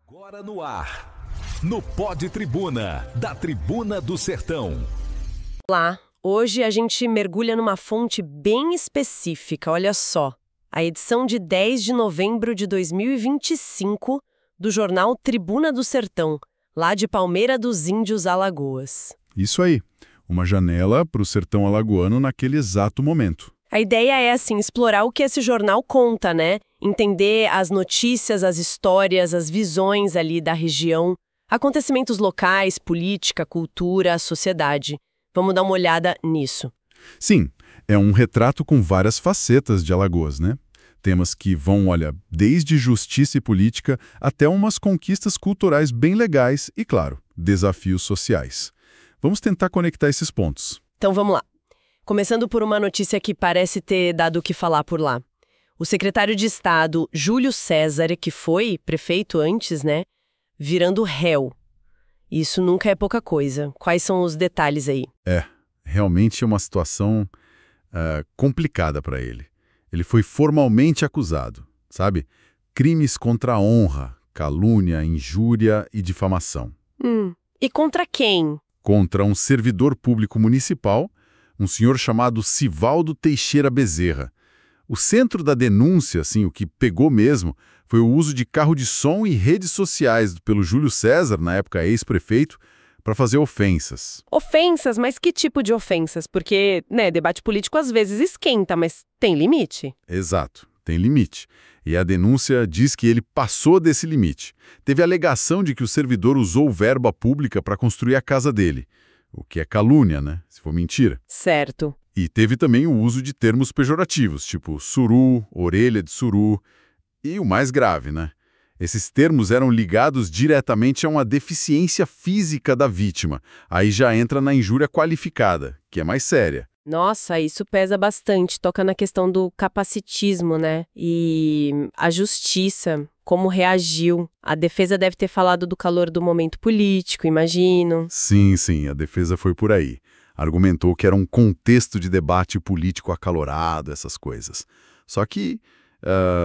Agora no ar, no Pod Tribuna, da Tribuna do Sertão. Olá, hoje a gente mergulha numa fonte bem específica, olha só. A edição de 10 de novembro de 2025 do jornal Tribuna do Sertão, lá de Palmeira dos Índios, Alagoas. Isso aí, uma janela para o sertão alagoano naquele exato momento. A ideia é, assim, explorar o que esse jornal conta, né? Entender as notícias, as histórias, as visões ali da região, acontecimentos locais, política, cultura, sociedade. Vamos dar uma olhada nisso. Sim, é um retrato com várias facetas de Alagoas, né? Temas que vão, desde justiça e política até umas conquistas culturais bem legais e, claro, desafios sociais. Vamos tentar conectar esses pontos. Então vamos lá. Começando por uma notícia que parece ter dado o que falar por lá. O secretário de Estado, Júlio César, que foi prefeito antes, né, virando réu. Isso nunca é pouca coisa. Quais são os detalhes aí? Realmente é uma situação complicada para ele. Ele foi formalmente acusado, sabe? Crimes contra a honra, calúnia, injúria e difamação. E contra quem? Contra um servidor público municipal, um senhor chamado Sivaldo Teixeira Bezerra. O centro da denúncia, assim, o que pegou mesmo, foi o uso de carro de som e redes sociais pelo Júlio César, na época ex-prefeito, para fazer ofensas. Ofensas? Mas que tipo de ofensas? Porque, né, debate político às vezes esquenta, mas tem limite? Exato, tem limite. E a denúncia diz que ele passou desse limite. Teve a alegação de que o servidor usou verba pública para construir a casa dele. O que é calúnia, né? Se for mentira. Certo. E teve também o uso de termos pejorativos, tipo suru, orelha de suru. E o mais grave, né? Esses termos eram ligados diretamente a uma deficiência física da vítima. Aí já entra na injúria qualificada, que é mais séria. Nossa, isso pesa bastante, toca na questão do capacitismo, né? E a justiça, como reagiu. A defesa deve ter falado do calor do momento político, imagino. Sim, a defesa foi por aí. Argumentou que era um contexto de debate político acalorado, essas coisas. Só que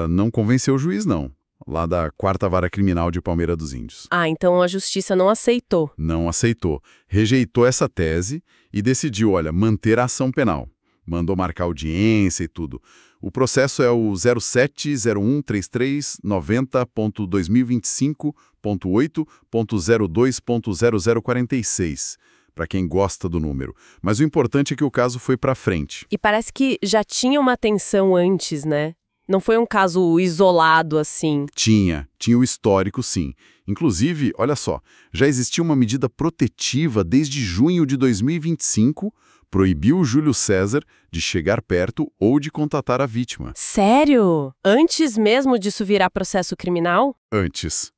não convenceu o juiz, não. Lá da 4ª Vara Criminal de Palmeira dos Índios. Ah, então a justiça não aceitou. Não aceitou. Rejeitou essa tese e decidiu, manter a ação penal. Mandou marcar audiência e tudo. O processo é o 07013390.2025.8.02.0046, para quem gosta do número. Mas o importante é que o caso foi para frente. E parece que já tinha uma tensão antes, né? Não foi um caso isolado assim. Tinha o histórico, sim. Inclusive, olha só, já existia uma medida protetiva desde junho de 2025, proibiu o Júlio César de chegar perto ou de contatar a vítima. Sério? Antes mesmo disso virar processo criminal? Antes.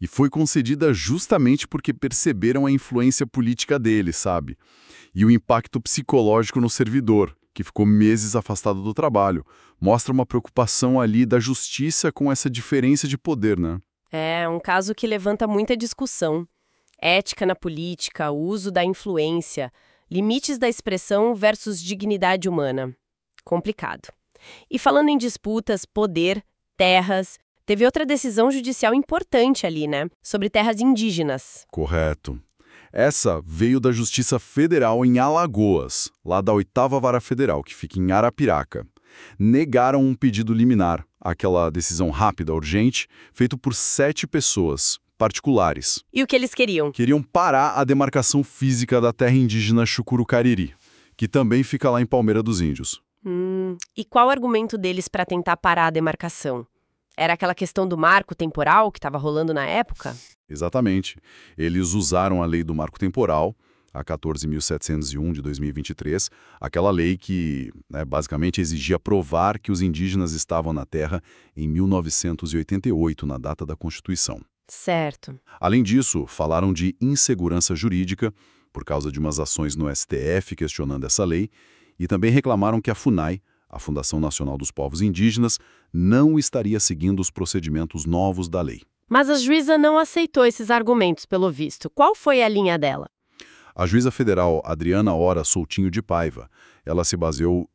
E foi concedida justamente porque perceberam a influência política dele, sabe? E o impacto psicológico no servidor, que ficou meses afastado do trabalho. Mostra uma preocupação ali da justiça com essa diferença de poder, né? É um caso que levanta muita discussão. Ética na política, o uso da influência, limites da expressão versus dignidade humana. Complicado. E falando em disputas, poder, terras, teve outra decisão judicial importante ali, né? Sobre terras indígenas. Correto. Essa veio da Justiça Federal em Alagoas, lá da 8ª Vara Federal, que fica em Arapiraca. Negaram um pedido liminar, aquela decisão rápida, urgente, feito por 7 pessoas, particulares. E o que eles queriam? Queriam parar a demarcação física da terra indígena Chucurucariri, que também fica lá em Palmeira dos Índios. E qual o argumento deles para tentar parar a demarcação? Era aquela questão do marco temporal que estava rolando na época? Exatamente. Eles usaram a lei do marco temporal, a 14.701 de 2023, aquela lei que basicamente exigia provar que os indígenas estavam na terra em 1988, na data da Constituição. Certo. Além disso, falaram de insegurança jurídica, por causa de umas ações no STF questionando essa lei, e também reclamaram que a FUNAI, a Fundação Nacional dos Povos Indígenas, não estaria seguindo os procedimentos novos da lei. Mas a juíza não aceitou esses argumentos, pelo visto. Qual foi a linha dela? A juíza federal Adriana Hora Soutinho de Paiva, ela se baseou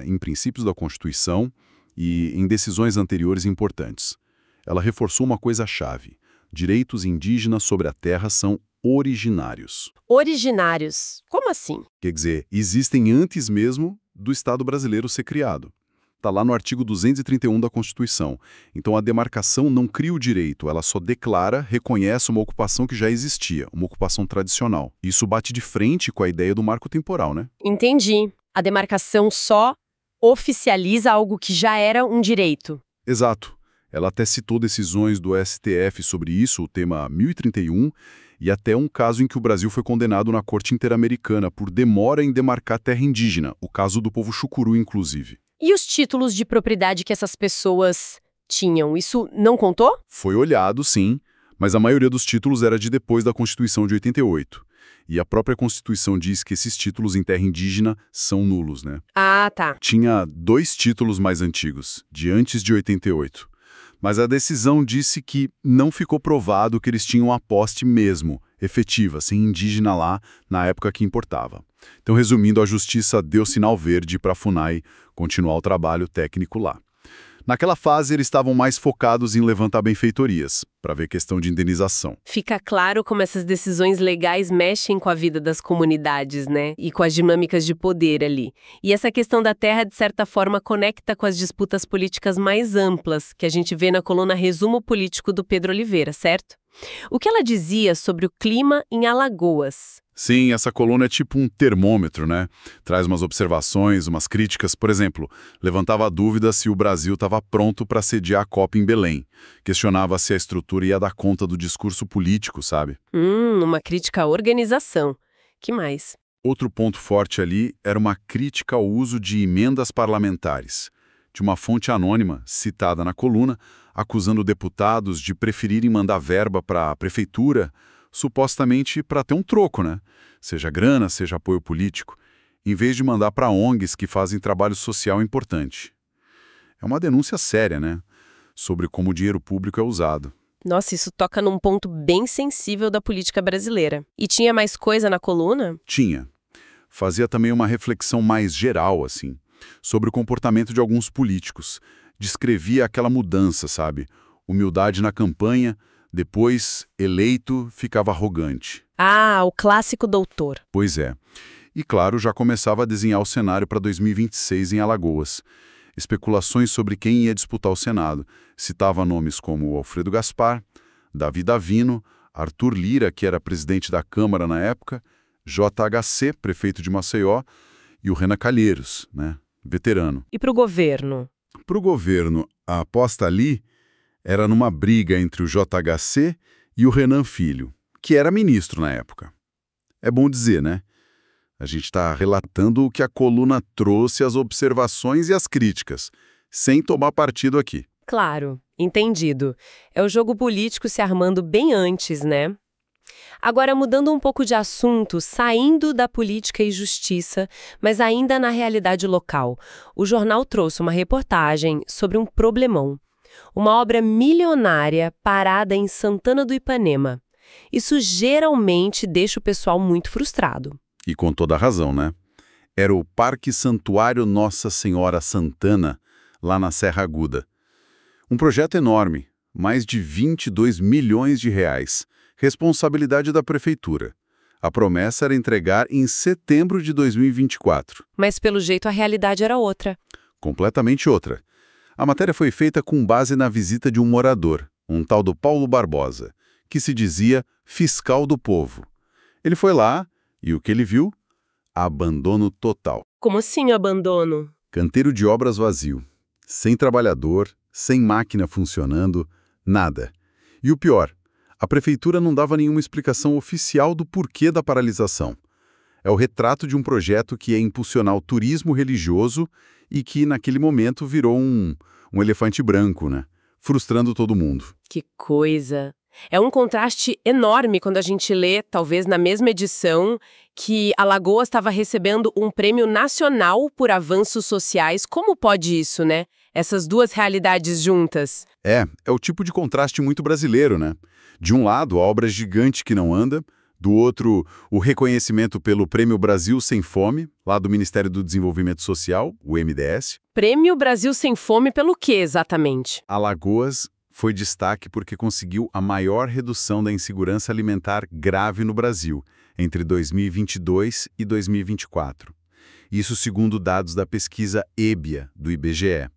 em princípios da Constituição e em decisões anteriores importantes. Ela reforçou uma coisa-chave. Direitos indígenas sobre a terra são originários. Originários. Como assim? Quer dizer, existem antes mesmo do Estado brasileiro ser criado. Está lá no artigo 231 da Constituição. Então, a demarcação não cria o direito, ela só declara, reconhece uma ocupação que já existia, uma ocupação tradicional. Isso bate de frente com a ideia do marco temporal, né? Entendi. A demarcação só oficializa algo que já era um direito. Exato. Ela até citou decisões do STF sobre isso, o tema 1031, e até um caso em que o Brasil foi condenado na Corte Interamericana por demora em demarcar terra indígena, o caso do povo Chucuru, inclusive. E os títulos de propriedade que essas pessoas tinham, isso não contou? Foi olhado, sim, mas a maioria dos títulos era de depois da Constituição de 88. E a própria Constituição diz que esses títulos em terra indígena são nulos, né? Ah, tá. Tinha 2 títulos mais antigos, de antes de 88. Mas a decisão disse que não ficou provado que eles tinham a posse mesmo, efetiva, sem indígena lá, na época que importava. Então, resumindo, a Justiça deu sinal verde para a FUNAI continuar o trabalho técnico lá. Naquela fase, eles estavam mais focados em levantar benfeitorias, para ver questão de indenização. Fica claro como essas decisões legais mexem com a vida das comunidades, né? E com as dinâmicas de poder ali. E essa questão da terra, de certa forma, conecta com as disputas políticas mais amplas que a gente vê na coluna Resumo Político do Pedro Oliveira, certo? O que ela dizia sobre o clima em Alagoas? Sim, essa coluna é tipo um termômetro, né? Traz umas observações, umas críticas. Por exemplo, levantava a dúvida se o Brasil estava pronto para sediar a COP em Belém. Questionava se a estrutura ia dar conta do discurso político, sabe? Uma crítica à organização. Que mais? Outro ponto forte ali era uma crítica ao uso de emendas parlamentares. De uma fonte anônima, citada na coluna, acusando deputados de preferirem mandar verba para a prefeitura, supostamente para ter um troco, né? Seja grana, seja apoio político, em vez de mandar para ONGs que fazem trabalho social importante. É uma denúncia séria, né? Sobre como o dinheiro público é usado. Nossa, isso toca num ponto bem sensível da política brasileira. E tinha mais coisa na coluna? Tinha. Fazia também uma reflexão mais geral, assim, sobre o comportamento de alguns políticos. Descrevia aquela mudança, sabe? Humildade na campanha, depois, eleito, ficava arrogante. Ah, o clássico doutor. Pois é. E, claro, já começava a desenhar o cenário para 2026 em Alagoas. Especulações sobre quem ia disputar o Senado. Citava nomes como Alfredo Gaspar, Davi Davino, Arthur Lira, que era presidente da Câmara na época, JHC, prefeito de Maceió, e o Renan Calheiros, né, veterano. E para o governo? Para o governo, a aposta ali era numa briga entre o JHC e o Renan Filho, que era ministro na época. É bom dizer, né? A gente está relatando o que a coluna trouxe, as observações e as críticas, sem tomar partido aqui. Claro, entendido. É o jogo político se armando bem antes, né? Agora, mudando um pouco de assunto, saindo da política e justiça, mas ainda na realidade local, o jornal trouxe uma reportagem sobre um problemão. Uma obra milionária parada em Santana do Ipanema. Isso geralmente deixa o pessoal muito frustrado. E com toda a razão, né? Era o Parque Santuário Nossa Senhora Santana, lá na Serra Aguda. Um projeto enorme, mais de 22 milhões de reais, responsabilidade da prefeitura. A promessa era entregar em setembro de 2024. Mas pelo jeito a realidade era outra. Completamente outra. A matéria foi feita com base na visita de um morador, um tal do Paulo Barbosa, que se dizia fiscal do povo. Ele foi lá e o que ele viu? Abandono total. Como assim abandono? Canteiro de obras vazio. Sem trabalhador, sem máquina funcionando, nada. E o pior, a prefeitura não dava nenhuma explicação oficial do porquê da paralisação. É o retrato de um projeto que ia impulsionar o turismo religioso e que, naquele momento, virou um elefante branco, né? Frustrando todo mundo. Que coisa! É um contraste enorme quando a gente lê, talvez na mesma edição, que Alagoas estava recebendo um prêmio nacional por avanços sociais. Como pode isso, né? Essas duas realidades juntas. É o tipo de contraste muito brasileiro, né? De um lado, a obra gigante que não anda, do outro, o reconhecimento pelo Prêmio Brasil Sem Fome, lá do Ministério do Desenvolvimento Social, o MDS. Prêmio Brasil Sem Fome pelo quê, exatamente? Alagoas foi destaque porque conseguiu a maior redução da insegurança alimentar grave no Brasil, entre 2022 e 2024. Isso segundo dados da pesquisa EBIA, do IBGE.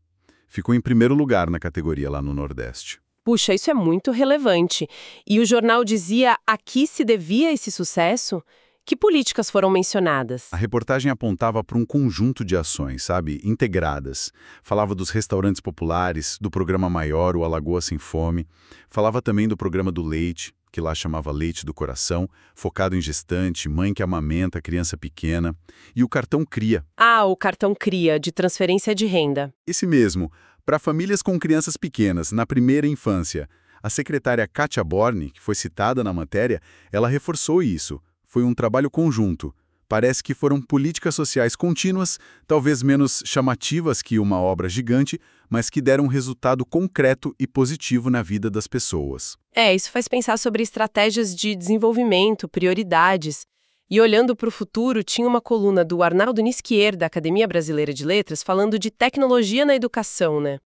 Ficou em primeiro lugar na categoria lá no Nordeste. Puxa, isso é muito relevante. E o jornal dizia a que se devia esse sucesso? Que políticas foram mencionadas? A reportagem apontava para um conjunto de ações, sabe, integradas. Falava dos restaurantes populares, do programa maior, o Alagoas Sem Fome. Falava também do programa do leite, que lá chamava Leite do Coração, focado em gestante, mãe que amamenta, criança pequena. E o cartão CRIA. Ah, o cartão CRIA, de transferência de renda. Esse mesmo, para famílias com crianças pequenas, na primeira infância. A secretária Kátia Borne, que foi citada na matéria, ela reforçou isso. Foi um trabalho conjunto. Parece que foram políticas sociais contínuas, talvez menos chamativas que uma obra gigante, mas que deram um resultado concreto e positivo na vida das pessoas. Isso faz pensar sobre estratégias de desenvolvimento, prioridades. E olhando para o futuro, tinha uma coluna do Arnaldo Nisquier, da Academia Brasileira de Letras, falando de tecnologia na educação, né?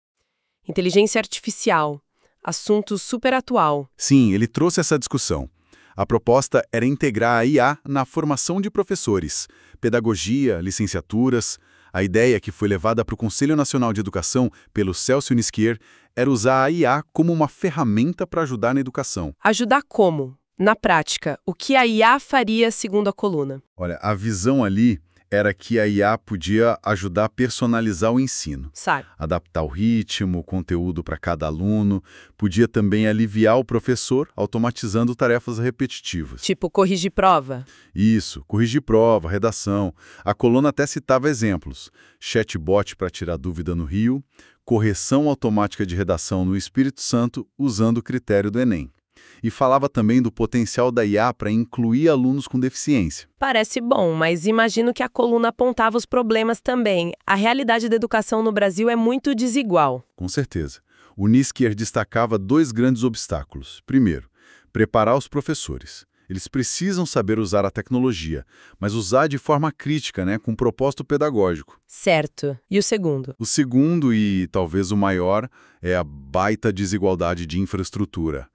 Inteligência artificial, assunto super atual. Sim, ele trouxe essa discussão. A proposta era integrar a IA na formação de professores, pedagogia, licenciaturas. A ideia que foi levada para o Conselho Nacional de Educação pelo Celso Nisquier era usar a IA como uma ferramenta para ajudar na educação. Ajudar como? Na prática, o que a IA faria segundo a coluna? Olha, a visão ali era que a IA podia ajudar a personalizar o ensino. Sabe? Adaptar o ritmo, o conteúdo para cada aluno, podia também aliviar o professor, automatizando tarefas repetitivas. Tipo, corrigir prova? Isso, corrigir prova, redação. A coluna até citava exemplos. Chatbot para tirar dúvida no Rio, correção automática de redação no Espírito Santo usando o critério do Enem. E falava também do potencial da IA para incluir alunos com deficiência. Parece bom, mas imagino que a coluna apontava os problemas também. A realidade da educação no Brasil é muito desigual. Com certeza. O Nisquier destacava dois grandes obstáculos. Primeiro, preparar os professores. Eles precisam saber usar a tecnologia, mas usar de forma crítica, com propósito pedagógico. Certo. E o segundo? O segundo, e talvez o maior, é a baita desigualdade de infraestrutura.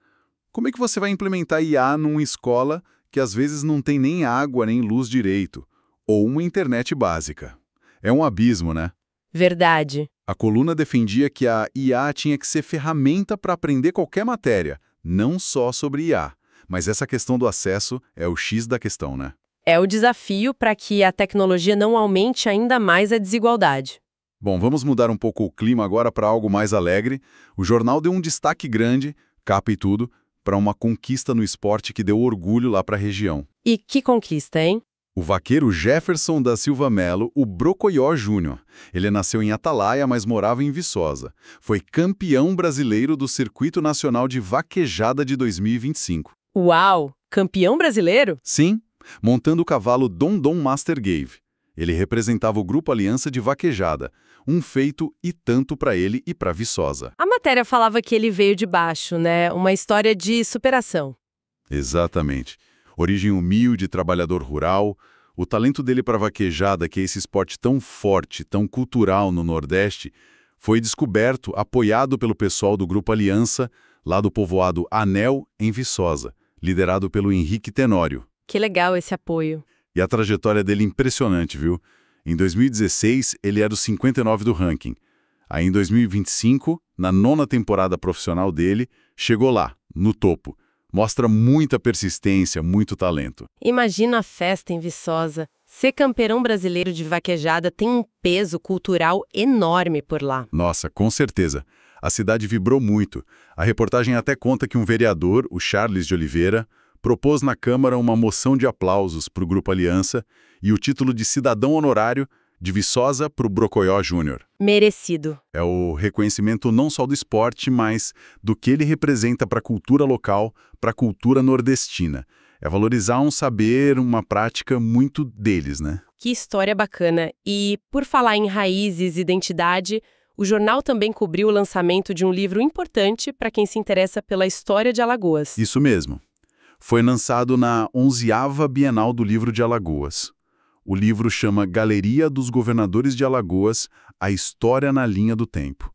Como é que você vai implementar IA numa escola que às vezes não tem nem água nem luz direito? Ou uma internet básica? É um abismo, né? Verdade. A coluna defendia que a IA tinha que ser ferramenta para aprender qualquer matéria, não só sobre IA. Mas essa questão do acesso é o X da questão, né? É o desafio para que a tecnologia não aumente ainda mais a desigualdade. Bom, vamos mudar um pouco o clima agora para algo mais alegre. O jornal deu um destaque grande, capa e tudo, para uma conquista no esporte que deu orgulho lá para a região. E que conquista, hein? O vaqueiro Jefferson da Silva Melo, o Brocoió Júnior. Ele nasceu em Atalaia, mas morava em Viçosa. Foi campeão brasileiro do Circuito Nacional de Vaquejada de 2025. Uau! Campeão brasileiro? Sim, montando o cavalo Dom Dom Master Gave. Ele representava o Grupo Aliança de Vaquejada, um feito e tanto para ele e para Viçosa. A matéria falava que ele veio de baixo, né? Uma história de superação. Exatamente. Origem humilde, trabalhador rural. O talento dele para vaquejada, que é esse esporte tão forte, tão cultural no Nordeste, foi descoberto, apoiado pelo pessoal do Grupo Aliança, lá do povoado Anel, em Viçosa, liderado pelo Henrique Tenório. Que legal esse apoio. E a trajetória dele é impressionante, viu? Em 2016, ele era o 59 do ranking. Aí em 2025, na 9ª temporada profissional dele, chegou lá, no topo. Mostra muita persistência, muito talento. Imagina a festa em Viçosa. Ser campeão brasileiro de vaquejada tem um peso cultural enorme por lá. Nossa, com certeza. A cidade vibrou muito. A reportagem até conta que um vereador, o Charles de Oliveira, propôs na Câmara uma moção de aplausos para o Grupo Aliança e o título de cidadão honorário de Viçosa para o Brocoió Júnior. Merecido. É o reconhecimento não só do esporte, mas do que ele representa para a cultura local, para a cultura nordestina. É valorizar um saber, uma prática muito deles, né? Que história bacana. E, por falar em raízes e identidade, o jornal também cobriu o lançamento de um livro importante para quem se interessa pela história de Alagoas. Isso mesmo. Foi lançado na 11ª Bienal do Livro de Alagoas. O livro chama Galeria dos Governadores de Alagoas, a História na Linha do Tempo.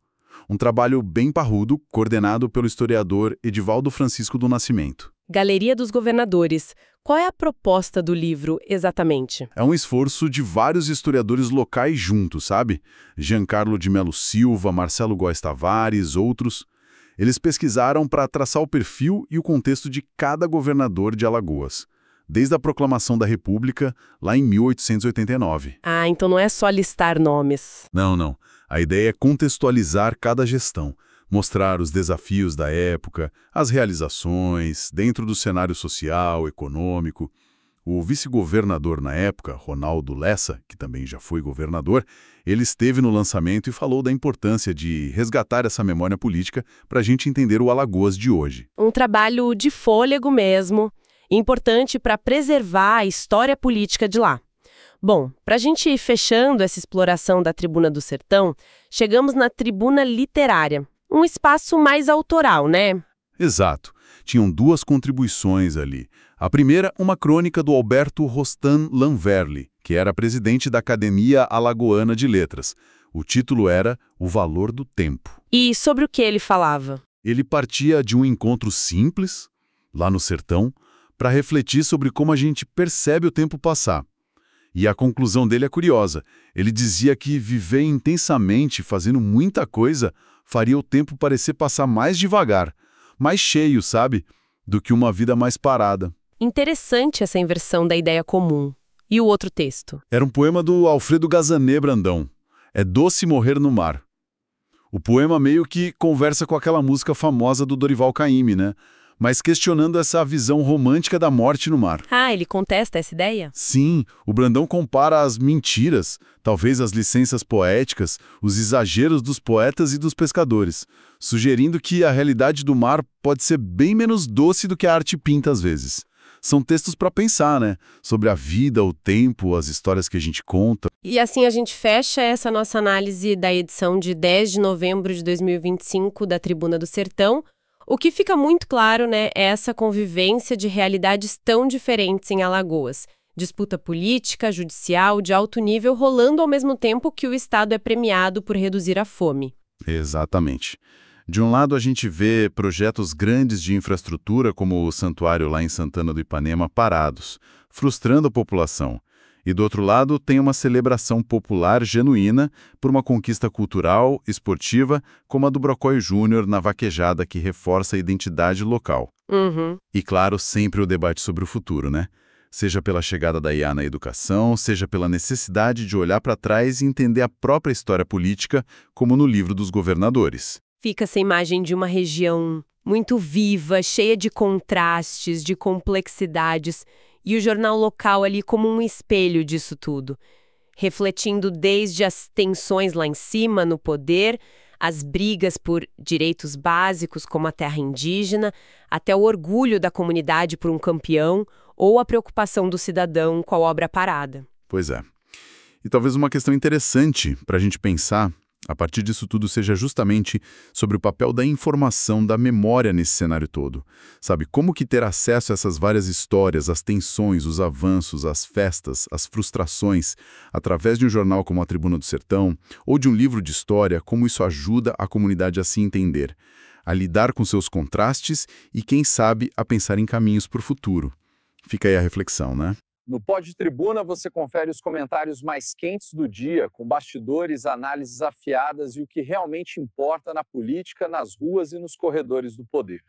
Um trabalho bem parrudo, coordenado pelo historiador Edivaldo Francisco do Nascimento. Galeria dos Governadores. Qual é a proposta do livro, exatamente? É um esforço de vários historiadores locais juntos, sabe? Giancarlo de Melo Silva, Marcelo Góes Tavares, outros. Eles pesquisaram para traçar o perfil e o contexto de cada governador de Alagoas, desde a proclamação da República, lá em 1889. Ah, então não é só listar nomes. Não. A ideia é contextualizar cada gestão, mostrar os desafios da época, as realizações, dentro do cenário social, econômico. O vice-governador na época, Ronaldo Lessa, que também já foi governador, ele esteve no lançamento e falou da importância de resgatar essa memória política para a gente entender o Alagoas de hoje. Um trabalho de fôlego mesmo, importante para preservar a história política de lá. Bom, para a gente ir fechando essa exploração da Tribuna do Sertão, chegamos na Tribuna Literária, um espaço mais autoral, né? Exato. Tinham duas contribuições ali. A primeira, uma crônica do Alberto Rostan Lanverli, que era presidente da Academia Alagoana de Letras. O título era O Valor do Tempo. E sobre o que ele falava? Ele partia de um encontro simples, lá no sertão, para refletir sobre como a gente percebe o tempo passar. E a conclusão dele é curiosa. Ele dizia que viver intensamente, fazendo muita coisa, faria o tempo parecer passar mais devagar, mais cheio, sabe? Do que uma vida mais parada. Interessante essa inversão da ideia comum. E o outro texto? Era um poema do Alfredo Gazané Brandão. É Doce Morrer no Mar. O poema meio que conversa com aquela música famosa do Dorival Caymmi, né? Mas questionando essa visão romântica da morte no mar. Ah, ele contesta essa ideia? Sim, o Brandão compara as mentiras, talvez as licenças poéticas, os exageros dos poetas e dos pescadores, sugerindo que a realidade do mar pode ser bem menos doce do que a arte pinta às vezes. São textos para pensar, né? Sobre a vida, o tempo, as histórias que a gente conta. E assim a gente fecha essa nossa análise da edição de 10 de novembro de 2025 da Tribuna do Sertão. O que fica muito claro, né, é essa convivência de realidades tão diferentes em Alagoas. Disputa política, judicial, de alto nível, rolando ao mesmo tempo que o Estado é premiado por reduzir a fome. Exatamente. De um lado, a gente vê projetos grandes de infraestrutura, como o santuário lá em Santana do Ipanema, parados, frustrando a população. E do outro lado, tem uma celebração popular genuína por uma conquista cultural, esportiva, como a do Brocói Júnior na vaquejada que reforça a identidade local. E claro, sempre o debate sobre o futuro, né? Seja pela chegada da IA na educação, seja pela necessidade de olhar para trás e entender a própria história política, como no livro dos governadores. Fica essa imagem de uma região muito viva, cheia de contrastes, de complexidades, e o jornal local ali como um espelho disso tudo, refletindo desde as tensões lá em cima, no poder, as brigas por direitos básicos como a terra indígena, até o orgulho da comunidade por um campeão ou a preocupação do cidadão com a obra parada. Pois é. E talvez uma questão interessante para a gente pensar a partir disso tudo seja justamente sobre o papel da informação, da memória nesse cenário todo. Sabe, como que ter acesso a essas várias histórias, as tensões, os avanços, as festas, as frustrações, através de um jornal como a Tribuna do Sertão, ou de um livro de história, como isso ajuda a comunidade a se entender, a lidar com seus contrastes e, quem sabe, a pensar em caminhos para o futuro. Fica aí a reflexão, né? No Pod Tribuna você confere os comentários mais quentes do dia, com bastidores, análises afiadas e o que realmente importa na política, nas ruas e nos corredores do poder.